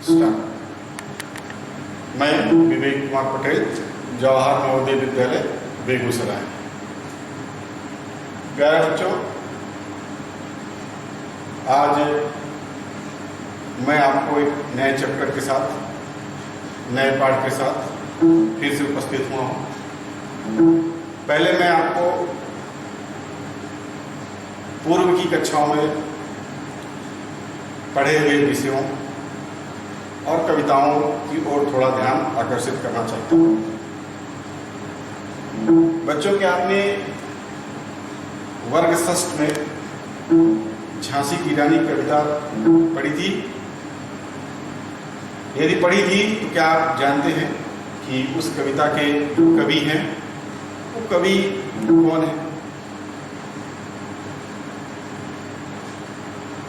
Start. मैं विवेक कुमार पटेल, जवाहर नवोदय विद्यालय बेगूसराय। प्यारे बच्चों, आज मैं आपको एक नए चैप्टर के साथ, नए पाठ के साथ फिर से उपस्थित हुआ हूँ। पहले मैं आपको पूर्व की कक्षाओं में पढ़े हुए विषयों और कविताओं की ओर थोड़ा ध्यान आकर्षित करना चाहता हूँ। बच्चों, क्या आपने वर्ग षष्ठ में झांसी की रानी कविता पढ़ी थी? यदि पढ़ी थी तो क्या आप जानते हैं कि उस कविता के जो कवि हैं वो कवि कौन है?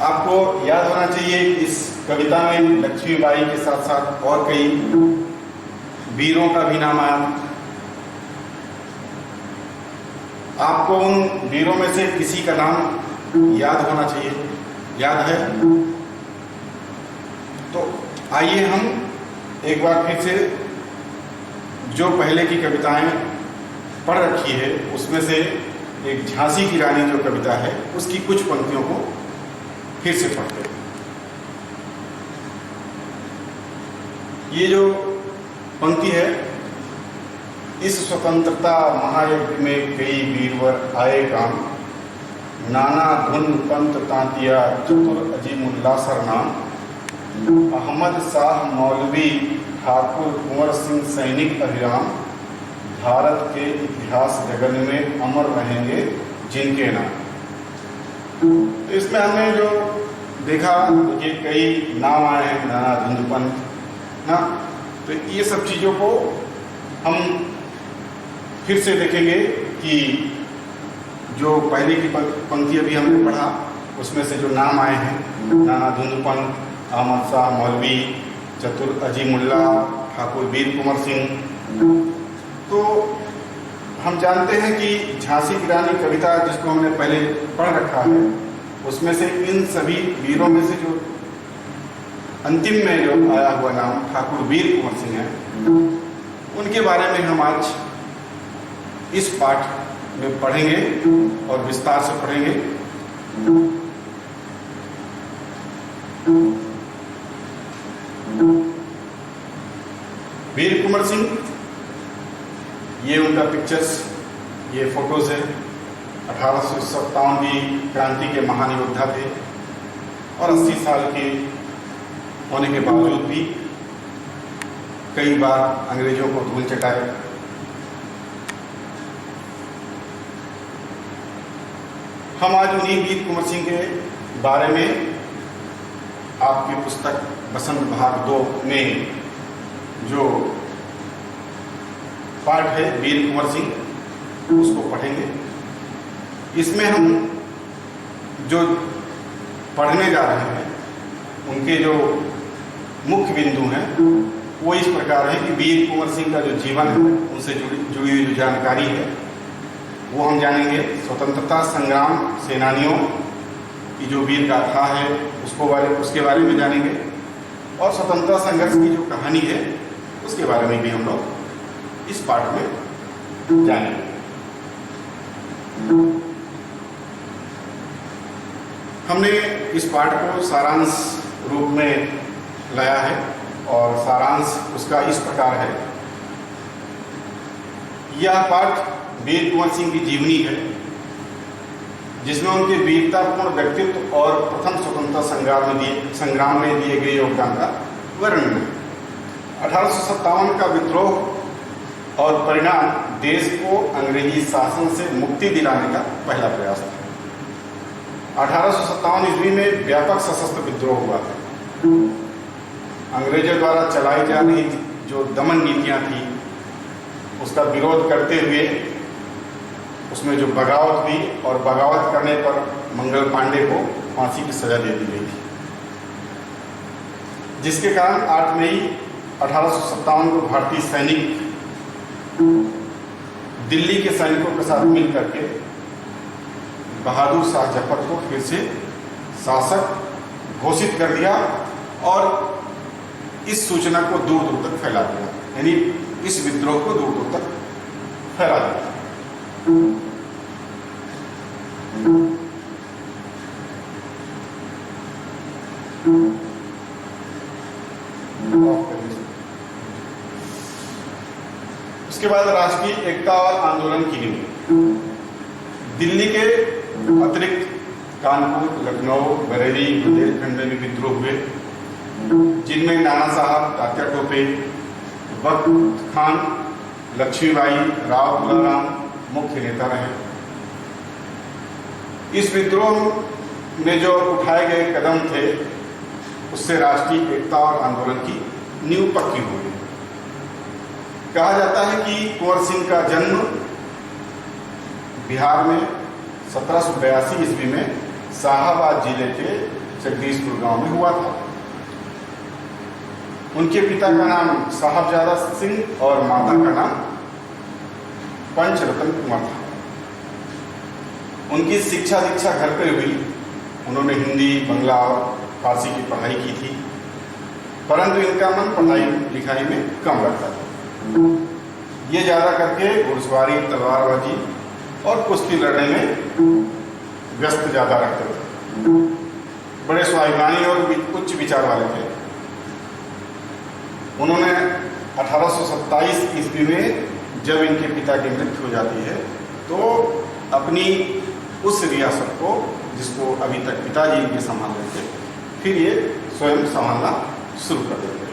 आपको याद होना चाहिए इस कविता में लक्ष्मीबाई के साथ साथ और कई वीरों का भी नाम आया। आपको उन वीरों में से किसी का नाम याद होना चाहिए। याद है? तो आइए हम एक बार फिर से जो पहले की कविताएं पढ़ रखी है उसमें से एक झांसी की रानी जो कविता है उसकी कुछ पंक्तियों को फिर से पढ़ते हैं। ये जो पंक्ति है, इस स्वतंत्रता महायज्ञ में कई वीरवर आए काम, नाना धुन पंत तांतिया चतुर अजीमुल्ला सरनाम, अहमद शाह मौलवी ठाकुर कुंवर सिंह सैनिक अभिराम, भारत के इतिहास गगन में अमर रहेंगे जिनके नाम। तो इसमें हमने जो देखा कि कई नाम आए हैं, नाना धुन पंत ना, तो ये सब चीज़ों को हम फिर से देखेंगे कि जो पहले की पंक्ति अभी हमने पढ़ा उसमें से जो नाम आए हैं, नाना धुंधपंत, अहमद शाह मौलवी, चतुर अजीमुल्ला, ठाकुर वीर कुंवर सिंह, तो हम जानते हैं कि झांसी की रानी कविता जिसको हमने पहले पढ़ रखा है उसमें से इन सभी वीरों में से जो अंतिम में जो आया हुआ नाम ठाकुर वीर कुंवर सिंह है, उनके बारे में हम आज इस पाठ में पढ़ेंगे और विस्तार से पढ़ेंगे। वीर कुंवर सिंह, ये उनका पिक्चर्स, ये फोटोज है। 1857 की क्रांति के महान योद्धा थे और 80 साल के होने के बावजूद भी कई बार अंग्रेजों को धूल चटाए। हम आज उन्हीं वीर कुंवर सिंह के बारे में आपकी पुस्तक बसंत भाग 2 में जो पाठ है वीर कुंवर सिंह उसको पढ़ेंगे। इसमें हम जो पढ़ने जा रहे हैं उनके जो मुख्य बिंदु हैं वो इस प्रकार है कि वीर कुंवर सिंह का जो जीवन है उनसे जुड़ी हुई जो जानकारी है वो हम जानेंगे। स्वतंत्रता संग्राम सेनानियों की जो वीर गाथा है उसके बारे में जानेंगे और स्वतंत्रता संघर्ष की जो कहानी है उसके बारे में भी हम लोग इस पाठ में जानेंगे। हमने इस पाठ को सारांश रूप में लाया है और सारांश उसका इस प्रकार है। यह पाठ वीर कुंवर सिंह की जीवनी है जिसमें उनके वीरतापूर्ण व्यक्तित्व और प्रथम स्वतंत्रता संग्राम में दिए गए योगदान का वर्णन है। 1857 का विद्रोह और परिणाम देश को अंग्रेजी शासन से मुक्ति दिलाने का पहला प्रयास था। 1857 ईस्वी में व्यापक सशस्त्र विद्रोह हुआ था। अंग्रेजों द्वारा चलाई जा रही जो दमन नीतियां थी उसका विरोध करते हुए उसमें जो बगावत हुई और बगावत करने पर मंगल पांडे को फांसी की सजा दे दी गई थी, जिसके कारण 8 मई 1857 को भारतीय सैनिक दिल्ली के सैनिकों के साथ मिलकर के बहादुर शाह जफर को फिर से शासक घोषित कर दिया और इस सूचना को दूर दूर तक फैला दिया, यानी इस विद्रोह को दूर दूर तक फैला दिया। उसके बाद राष्ट्रीय एकता और आंदोलन की नींव। दिल्ली के अतिरिक्त कानपुर, लखनऊ, बरेली, बुंदेलखंड में भी विद्रोह हुए, जिनमें नाना साहब, तात्या टोपे, वक्त खान, लक्ष्मीबाई, राव तुलाराम मुख्य नेता रहे। इस विद्रोह में जो उठाए गए कदम थे उससे राष्ट्रीय एकता और आंदोलन की नींव पक्की हुई। कहा जाता है कि कुंवर सिंह का जन्म बिहार में 1782 ईस्वी में शाहाबाद जिले के जगदीशपुर गांव में हुआ था। उनके पिता का नाम साहबजादा सिंह और माता का नाम पंचरत्न कुंवर था। उनकी शिक्षा दीक्षा घर पर हुई। उन्होंने हिंदी, बंगला और फारसी की पढ़ाई की थी, परंतु इनका मन पढ़ाई लिखाई में कम लगता था। ये ज़्यादा करके घुड़सवारी, तलवारबाजी और कुश्ती लड़ने में व्यस्त ज़्यादा रखते थे। बड़े स्वाभिमानी और उच्च विचार वाले थे। उन्होंने 1827 ईस्वी में जब इनके पिता की मृत्यु हो जाती है तो अपनी उस रियासत को, जिसको अभी तक पिताजी इनके संभाल रहे थे, फिर ये स्वयं संभालना शुरू कर देते हैं।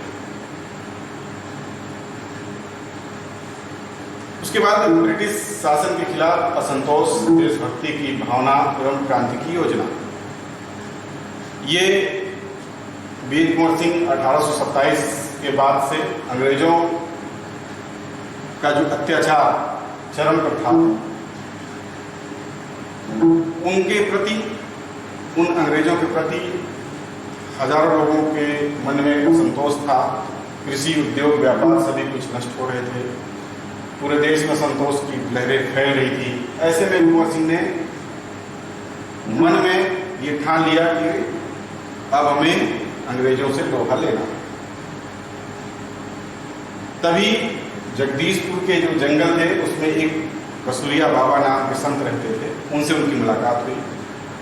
उसके बाद ब्रिटिश शासन के खिलाफ असंतोष, देशभक्ति की भावना एवं क्रांति की योजना। ये वीर कुंवर सिंह 1827 के बाद से अंग्रेजों का जो अत्याचार चरम पर था, उनके प्रति, उन अंग्रेजों के प्रति हजारों लोगों के मन में असंतोष था। कृषि, उद्योग, व्यापार सभी कुछ नष्ट हो रहे थे। पूरे देश में संतोष की लहरें फैल रही थी। ऐसे में कुंवर सिंह ने मन में ये ठान लिया कि अब हमें अंग्रेजों से लोहा लेना। तभी जगदीशपुर के जो जंगल थे उसमें एक कसूरिया बाबा नाम के संत रहते थे, उनसे उनकी मुलाकात हुई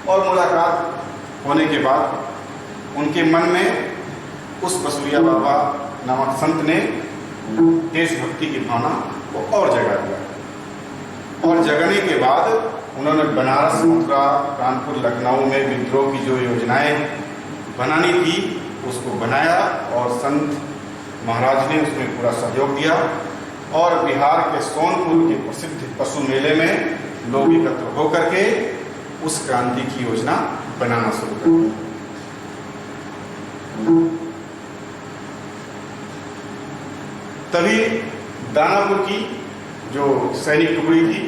और मुलाकात होने के बाद उनके मन में उस कसूरिया बाबा नामक संत ने देशभक्ति की भावना को और जगा दिया। और जगने के बाद उन्होंने बनारस, मथुरा, कानपुर, लखनऊ में विद्रोह की जो योजनाएं बनानी थी उसको बनाया और संत महाराज ने उसमें पूरा सहयोग दिया और बिहार के सोनपुर के प्रसिद्ध पशु मेले में लोग एकत्र होकर के उस क्रांति की योजना बनाना शुरू कर दिया। तभी दानापुर की जो सैनिक टुकड़ी थी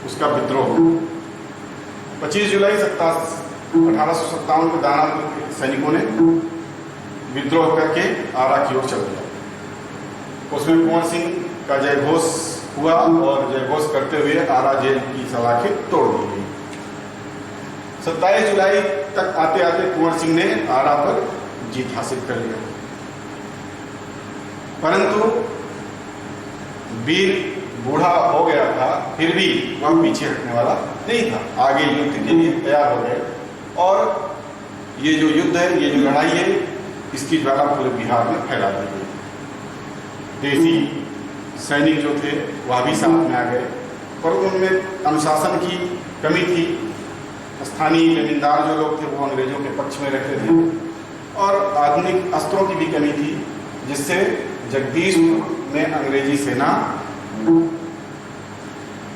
उसका विद्रोह 25 जुलाई 1857 को दानापुर के सैनिकों ने विद्रोह करके आरा की ओर चल दिया। उसमें कुंवर सिंह का जयघोष हुआ और जयघोष करते हुए आरा जेल की सलाखें तोड़ दी गई। 27 जुलाई तक आते आते कुंवर सिंह ने आरा पर जीत हासिल कर लिया, परंतु वीर बूढ़ा हो गया था, फिर भी वह पीछे हटने वाला नहीं था। आगे युद्ध के लिए तैयार हो गए और ये जो युद्ध है, ये जो लड़ाई है, इसकी ज्वाला पूरे बिहार में फैला दी गई। देसी सैनिक जो थे वह भी साथ में आ गए, पर उनमें अनुशासन की कमी थी। स्थानीय जमींदार जो लोग थे वो अंग्रेजों के पक्ष में रहते थे और आधुनिक अस्त्रों की भी कमी थी, जिससे जगदीशपुर में अंग्रेजी सेना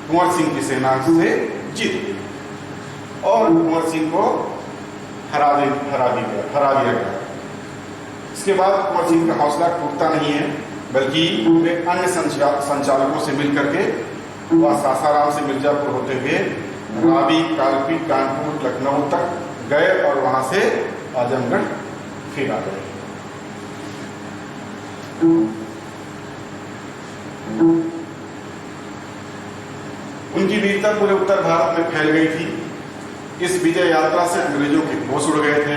कुंवर सिंह की सेना से जीत गई और कुंवर सिंह को हरा दिया गया। इसके बाद कुंवर सिंह का हौसला टूटता नहीं है, बल्कि वे अन्य संचालकों से मिलकर के वह सासाराम से मिर्जापुर होते हुए रावी, कालपी, कानपुर, लखनऊ तक गए और वहां से आजमगढ़ फिर आ गए। उनकी वीरता पूरे उत्तर भारत में फैल गई थी। इस विजय यात्रा से अंग्रेजों के होश उड़ गए थे।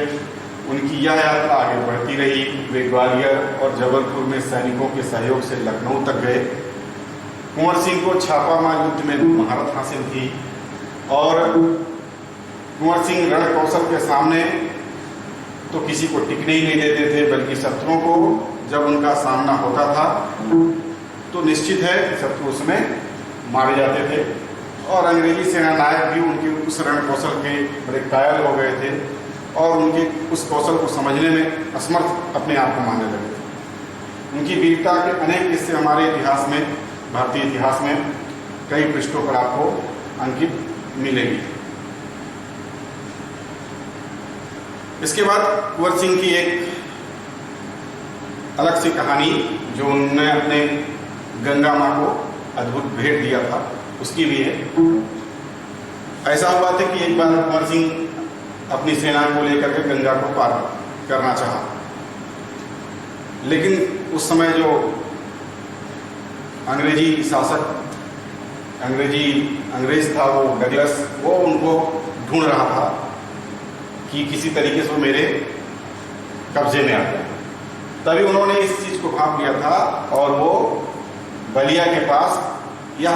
उनकी यह यात्रा आगे बढ़ती रही। वे ग्वालियर और जबलपुर में सैनिकों के सहयोग से लखनऊ तक गए। कुंवर सिंह को छापामार युद्ध में महारत हासिल थी और कुंवर सिंह रण कौशल के सामने तो किसी को टिकने ही नहीं देते थे, बल्कि शत्रुओं को जब उनका सामना होता था तो निश्चित है कि शत्रु उसमें मारे जाते थे। और अंग्रेजी सेना नायक भी उनके उस रण कौशल के बड़े कायल हो गए थे और उनके उस कौशल को समझने में असमर्थ अपने आप को मानने लगे थे। उनकी वीरता के अनेक किस्से हमारे इतिहास में, भारतीय इतिहास में कई पृष्ठों पर आपको अंकित मिलेगी। इसके बाद कुंवर सिंह की एक अलग सी कहानी, जो उन्होंने अपने गंगा माँ को अद्भुत भेंट दिया था, उसकी भी है। ऐसा हुआ था कि एक बार कुंवर सिंह अपनी सेना को लेकर के गंगा को पार करना चाहा, लेकिन उस समय जो अंग्रेजी शासक, अंग्रेज था वो डगलस, वो उनको ढूंढ रहा था कि किसी तरीके से वो मेरे कब्जे में आ जाए। तभी उन्होंने इस चीज को भांप लिया था और वो बलिया के पास यह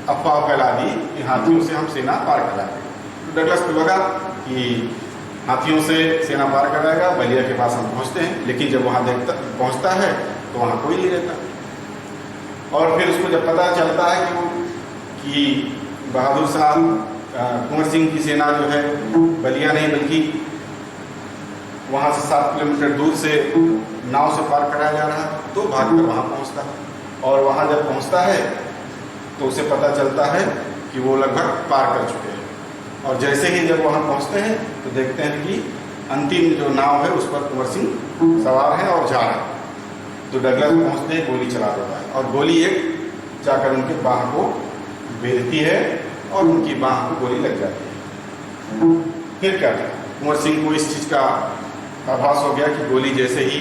अफवाह फैला दी कि हाथियों से हम सेना पार कराएंगे। तो डगलस को लगा कि हाथियों से सेना पार कराएगा, बलिया के पास हम पहुंचते हैं। लेकिन जब वहां पहुंचता है तो वहां कोई नहीं रहता। और फिर उसको जब पता चलता है कि बहादुर साहब कुंवर सिंह की सेना जो है बलिया नहीं बल्कि वहां से 7 किलोमीटर दूर से नाव से पार कराया जा रहा है, तो भागकर वहां पहुंचता है। और वहां जब पहुंचता है तो उसे पता चलता है कि वो लगभग पार कर चुके हैं। और जैसे ही जब वहां पहुंचते हैं तो देखते हैं कि अंतिम जो नाव है उस पर कुंवर सिंह सवार है और जा रहा है। तो डगलस पहुंचते ही गोली चला देता है और गोली एक जाकर उनके बाह को बेधती है और उनकी बाह को गोली लग जाती है। फिर क्या था, कुंवर सिंह को इस चीज का आभास हो गया कि गोली जैसे ही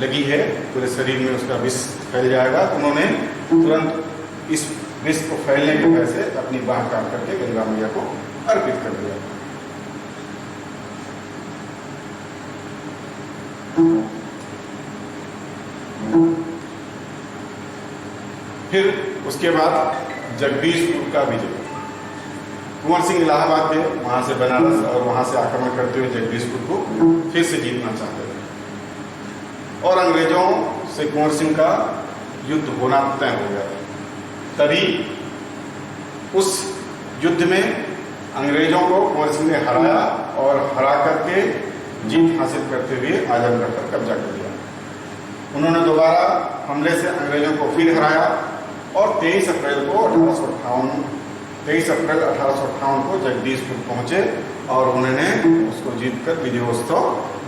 लगी है पूरे शरीर में उसका विष फैल जाएगा। तो उन्होंने तुरंत इस विष को फैलने की वजह से अपनी बाह काट करके गंगा मैया को अर्पित कर दिया। फिर उसके बाद जगदीशपुर का विजय। कुंवर सिंह इलाहाबाद गए, वहां से बनारस और वहां से आक्रमण करते हुए जगदीशपुर को फिर से जीतना चाहते थे और अंग्रेजों से कुंवर सिंह का युद्ध होना तय हो गया। तभी उस युद्ध में अंग्रेजों को कुंवर सिंह ने हराया और हरा करके जीत हासिल करते हुए आजमगढ़ पर कब्जा कर लिया। उन्होंने दोबारा हमले से अंग्रेजों को फिर हराया और 23 अप्रैल 1858 को जगदीशपुर पहुंचे और उन्होंने उसको जीतकर विजयोत्सव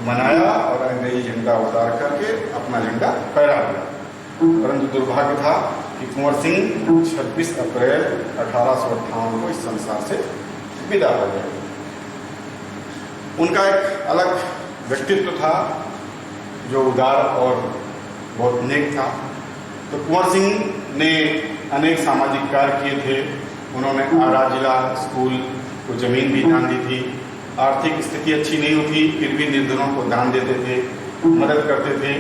मनाया और अंग्रेजी झंडा उतार करके अपना झंडा फहरा दिया। परंतु दुर्भाग्य था कि कुंवर सिंह 26 अप्रैल 1858 को इस संसार से विदा हो गए। उनका एक अलग व्यक्तित्व था जो उदार और बहुत नेक था। तो कुंवर सिंह ने अनेक सामाजिक कार्य किए थे। उन्होंने आरा जिला स्कूल को जमीन भी दान दी थी। आर्थिक स्थिति अच्छी नहीं होती फिर भी निर्धनों को दान देते थे, मदद करते थे।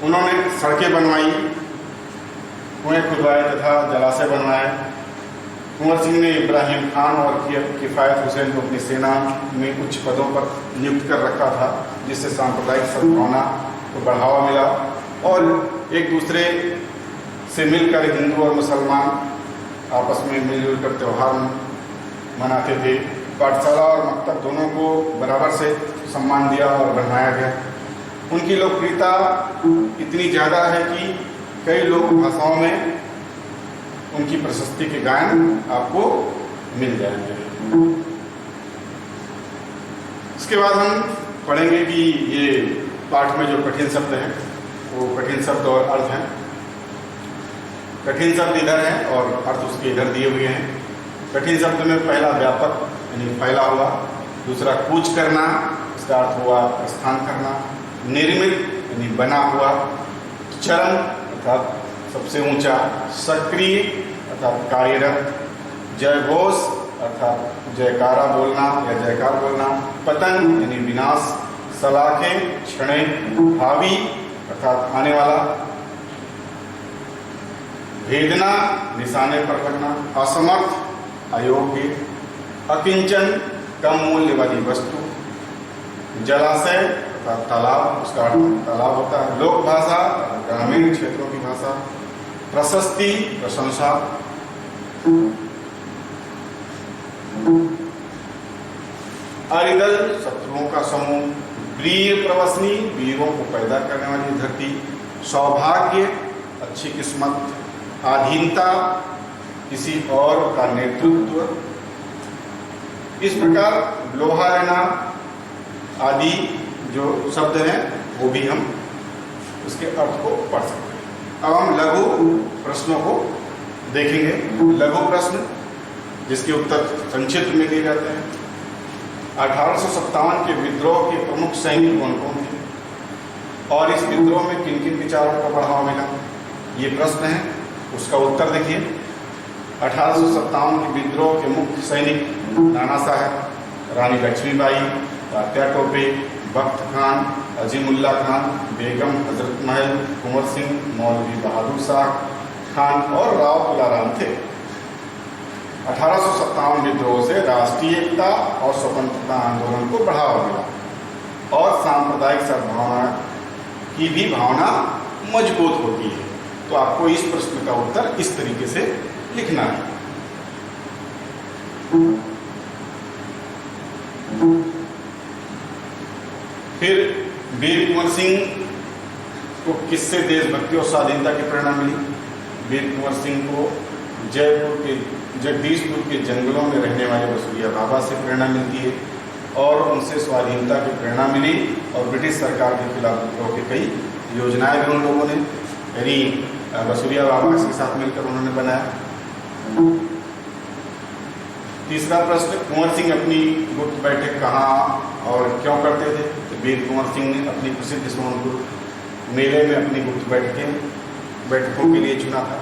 उन्होंने सड़कें बनवाई, कुएं खुदवाए तथा जलाशय बनवाए। कुंवर सिंह ने इब्राहिम खान और किफायत हुसैन को अपनी सेना में उच्च पदों पर नियुक्त कर रखा था, जिससे सांप्रदायिक सद्भावना को बढ़ावा मिला और एक दूसरे से मिलकर हिंदू और मुसलमान आपस में मिलजुल कर त्यौहार मनाते थे। पाठशाला और मकतब दोनों को बराबर से सम्मान दिया और बढ़ाया गया। उनकी लोकप्रियता इतनी ज़्यादा है कि कई लोक भाषाओं में उनकी प्रशस्ति के गायन आपको मिल जाएंगे। इसके बाद हम पढ़ेंगे कि ये पाठ में जो कठिन शब्द हैं वो कठिन शब्द और अर्थ हैं। कठिन शब्द इधर हैं और अर्थ उसके इधर दिए हुए हैं। कठिन शब्द में पहला व्यापक यानी फैला हुआ, दूसरा कूच करना, इसका अर्थ हुआ प्रस्थान करना, निर्मित यानी बना हुआ, चरम अर्थात सबसे ऊंचा, सक्रिय अर्थात कार्यरत, जयघोष अर्थात जयकारा बोलना या जयकार बोलना, पतन यानी विनाश, सलाखे क्षणे, भावी अर्थात आने वाला, भेदना निशाने पर लगना, असमर्थ अयोग्य, अकिंचन कम मूल्य वाली वस्तु, जलाशय अर्थात तालाब, उसका अर्थ तालाब होता है, लोक भाषा ग्रामीण क्षेत्रों की भाषा, प्रशस्ति प्रशंसा, अरिदल शत्रुओं का समूह, वीर प्रवसनी वीरों को पैदा करने वाली धरती, सौभाग्य अच्छी किस्मत, अधीनता किसी और का नेतृत्व। इस प्रकार लोहा लेना आदि जो शब्द हैं वो भी हम उसके अर्थ को पढ़ सकते हैं। अब हम लघु प्रश्नों को देखेंगे। लघु प्रश्न जिसके उत्तर संक्षिप्त में दिए जाते हैं। 1857 के विद्रोह के प्रमुख सैनिक कौन कौन थे और इस विद्रोह में किन किन विचारों को बढ़ावा मिला, ये प्रश्न है। उसका उत्तर देखिए। 1857 के विद्रोह के मुख्य सैनिक नाना साहब, रानी लक्ष्मीबाई, तात्या टोपे, बख्त खान, अजीमुल्ला खान, बेगम हजरत महल, कुंवर सिंह, मौलवी बहादुर शाह खान और राव तुलाराम थे। 1857 विद्रोह से राष्ट्रीय एकता और स्वतंत्रता आंदोलन को बढ़ावा मिला और सांप्रदायिक सद्भावना की भी भावना मजबूत होती है। तो आपको इस प्रश्न का उत्तर इस तरीके से लिखना है। फिर वीर कुंवर सिंह को किससे देशभक्ति और स्वाधीनता की प्रेरणा मिली? वीर कुंवर सिंह को जगदीशपुर के जंगलों में रहने वाले वसूलिया बाबा से प्रेरणा मिलती है और उनसे स्वाधीनता की प्रेरणा मिली और ब्रिटिश सरकार के खिलाफ विद्रोह की कई योजनाएं भी उन लोगों ने यानी वसूलिया बाबा के साथ मिलकर उन्होंने बनाया। तीसरा प्रश्न, कुंवर सिंह अपनी गुप्त बैठक कहाँ और क्यों करते थे? तो वीर कुंवर सिंह ने अपनी प्रसिद्ध सोनपुर मेले में अपनी गुप्त बैठकों के लिए चुना था।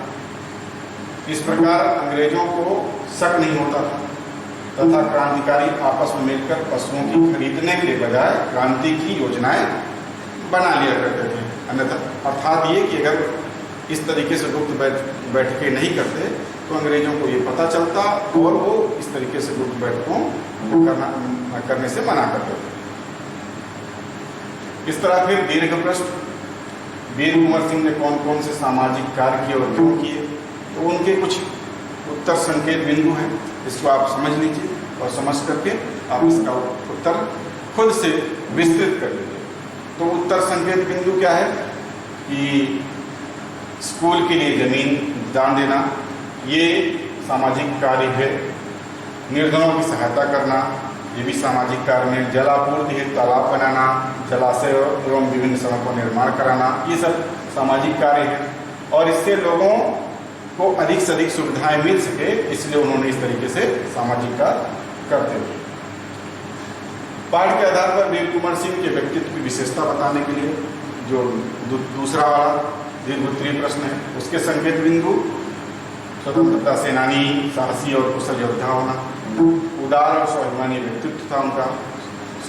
इस प्रकार अंग्रेजों को शक नहीं होता था तथा क्रांतिकारी आपस में मिलकर पशुओं की खरीदने के बजाय क्रांति की योजनाएं बना लिया करते थे। अन्यथा अर्थात ये कि अगर इस तरीके से गुप्त बैठकें नहीं करते तो अंग्रेजों को ये पता चलता और वो इस तरीके से गुप्त बैठकों करने से मना करते थे। इस तरह फिर दीर्घ प्रश्न, वीर कुंवर सिंह ने कौन कौन से सामाजिक कार्य किए और क्यों किए? तो उनके कुछ उत्तर संकेत बिंदु हैं, इसको आप समझ लीजिए और समझ करके आप इसका उत्तर खुद से विस्तृत कर लीजिए। तो उत्तर संकेत बिंदु क्या है कि स्कूल के लिए जमीन दान देना, ये सामाजिक कार्य है। निर्धनों की सहायता करना, ये भी सामाजिक कार्य में। जलापूर्ति हेतु तालाब बनाना, जलाशय एवं विभिन्न सड़कों निर्माण कराना, ये सब सामाजिक कार्य है और इससे लोगों को अधिक से अधिक सुविधाएं मिल सके, इसलिए उन्होंने इस तरीके से सामाजिक कार्य करते हुए। पाठ के आधार पर वीर कुंवर सिंह के व्यक्तित्व की विशेषता बताने के लिए जो दूसरा वाला दीर्घोत्तरीय प्रश्न है, उसके संकेत बिंदु, स्वतंत्रता सेनानी, साहसी और कुशल योद्धा होना, उदार और स्वाभिमानी व्यक्तित्व था उनका,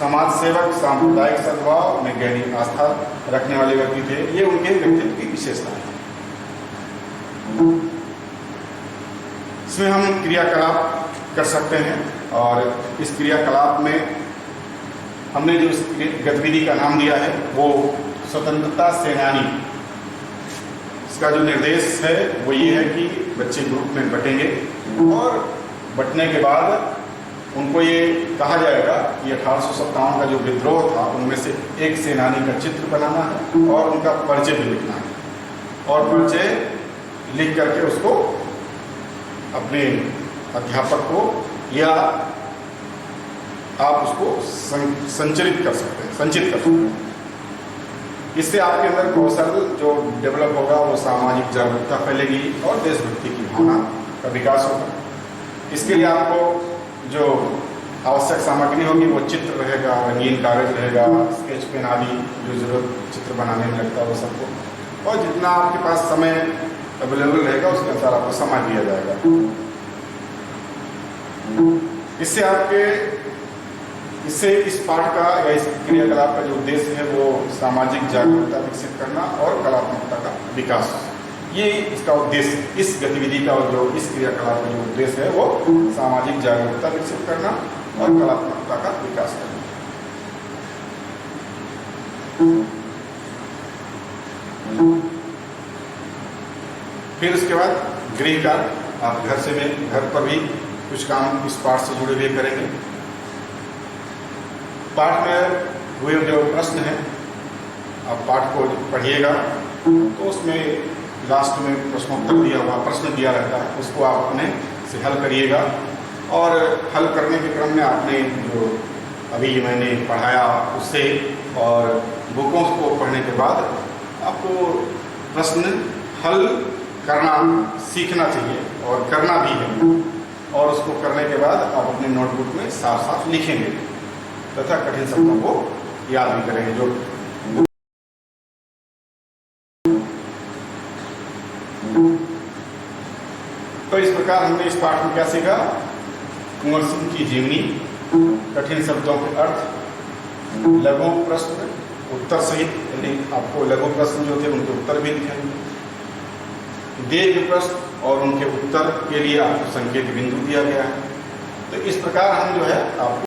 समाज सेवक, सांप्रदायिक सद्भाव में गहरी आस्था रखने वाले व्यक्ति थे। ये उनके व्यक्तित्व की विशेषता है। इसमें हम क्रियाकलाप कर सकते हैं और इस क्रियाकलाप में हमने जो इस गतिविधि का नाम दिया है वो स्वतंत्रता सेनानी। इसका जो निर्देश है वो ये है कि बच्चे ग्रुप में बटेंगे और बटने के बाद उनको ये कहा जाएगा कि 1857 का जो विद्रोह था उनमें से एक सेनानी का चित्र बनाना है और उनका परिचय भी लिखना है और परिचय लिख करके उसको अपने अध्यापक को या आप उसको संचित कर सकते हैं। इससे आपके अंदर कौशल जो डेवलप होगा वो सामाजिक जागरूकता फैलेगी और देशभक्ति की भावना का विकास होगा। इसके लिए आपको जो आवश्यक सामग्री होगी वो चित्र रहेगा, रंगीन कागज रहेगा, स्केच पेन आदि जो जरूरत चित्र बनाने में लगता है वो सबको, और जितना आपके पास समय अवेलेबल रहेगा उसके अनुसार आपको समय दिया जाएगा। इससे आपके इससे इस पाठ का या इस क्रियाकलाप का जो उद्देश्य है वो सामाजिक जागरूकता विकसित करना और कलात्मकता का विकास, ये इसका उद्देश्य, इस गतिविधि का जो इस क्रियाकलाप का जो उद्देश्य है वो सामाजिक जागरूकता विकसित करना और कलात्मकता का विकास करना। फिर उसके बाद गृह कार्य, आप घर पर भी कुछ काम इस पाठ से जुड़े हुए करेंगे। पाठ में हुए जो प्रश्न हैं, आप पाठ को पढ़िएगा तो उसमें लास्ट में प्रश्नोत्तर दिया हुआ, प्रश्न दिया रहता है, उसको आप अपने से हल करिएगा। और हल करने के क्रम में आपने जो अभी मैंने पढ़ाया उससे और बुकों को पढ़ने के बाद आपको प्रश्न हल करना सीखना चाहिए और करना भी है, और उसको करने के बाद आप अपने नोटबुक में साफ साफ लिखेंगे तथा कठिन शब्दों को याद भी करेंगे। जो तो इस प्रकार हमने इस पाठ में क्या सीखा? कुंवर सिंह की जीवनी, कठिन शब्दों के अर्थ, लघु प्रश्न उत्तर सहित, यानी आपको लघु प्रश्न जो थे उनके उत्तर भी लिखेंगे, दीर्घ प्रश्न और उनके उत्तर के लिए आपको संकेत बिंदु दिया गया है। तो इस प्रकार हम जो है आपको